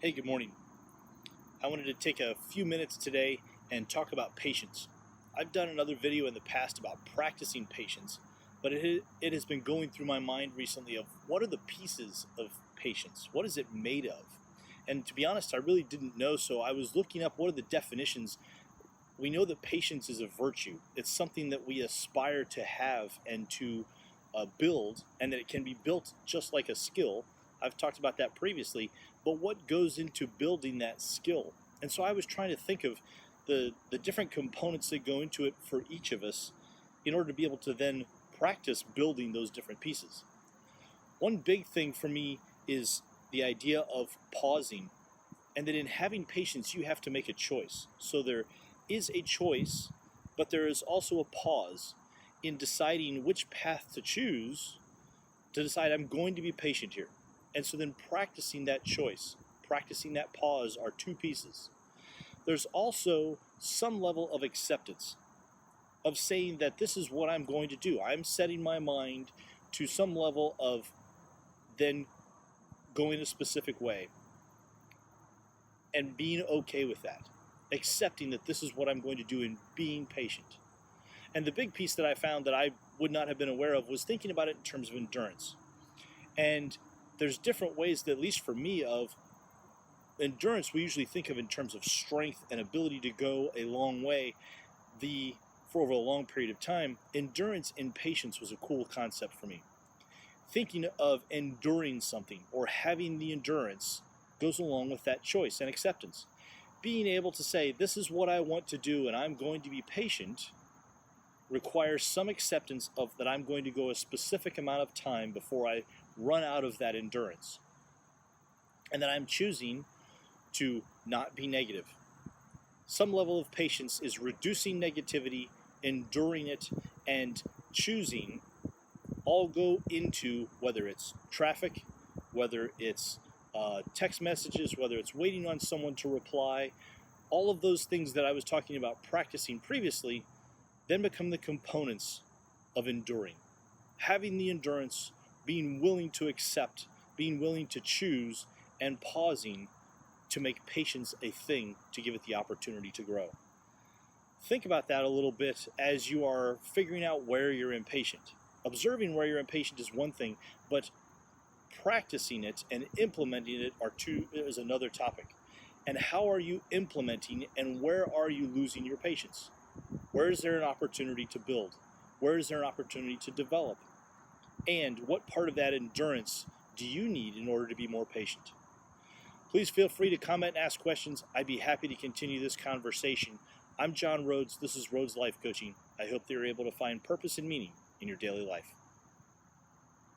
Hey, good morning. I wanted to take a few minutes today and talk about patience. I've done another video in the past about practicing patience, but it has been going through my mind recently of what are the pieces of patience? What is it made of? And to be honest, I really didn't know, so I was looking up what are the definitions. We know that patience is a virtue. It's something that we aspire to have and to build, and that it can be built just like a skill. I've talked about that previously, but what goes into building that skill? And so I was trying to think of the different components that go into it for each of us in order to be able to then practice building those different pieces. One big thing for me is the idea of pausing, and that in having patience, you have to make a choice. So there is a choice, but there is also a pause in deciding which path to choose to decide I'm going to be patient here. And so then practicing that choice, practicing that pause are two pieces. There's also some level of acceptance, of saying that this is what I'm going to do. I'm setting my mind to some level of then going a specific way and being okay with that, accepting that this is what I'm going to do and being patient. And the big piece that I found that I would not have been aware of was thinking about it in terms of endurance. And there's different ways that, at least for me, of endurance we usually think of in terms of strength and ability to go a long way for over a long period of time. Endurance and patience was a cool concept for me. Thinking of enduring something or having the endurance goes along with that choice and acceptance. Being able to say, this is what I want to do and I'm going to be patient, requires some acceptance of that I'm going to go a specific amount of time before I run out of that endurance. And that I'm choosing to not be negative. Some level of patience is reducing negativity, enduring it, and choosing all go into whether it's traffic, whether it's text messages, whether it's waiting on someone to reply. All of those things that I was talking about practicing previously then become the components of enduring. Having the endurance, being willing to accept, being willing to choose, and pausing to make patience a thing to give it the opportunity to grow. Think about that a little bit as you are figuring out where you're impatient. Observing where you're impatient is one thing, but practicing it and implementing it is another topic. And how are you implementing, and where are you losing your patience? Where is there an opportunity to build? Where is there an opportunity to develop? And what part of that endurance do you need in order to be more patient? Please feel free to comment and ask questions. I'd be happy to continue this conversation. I'm John Rhoads. This is Rhoads Life Coaching. I hope that you're able to find purpose and meaning in your daily life.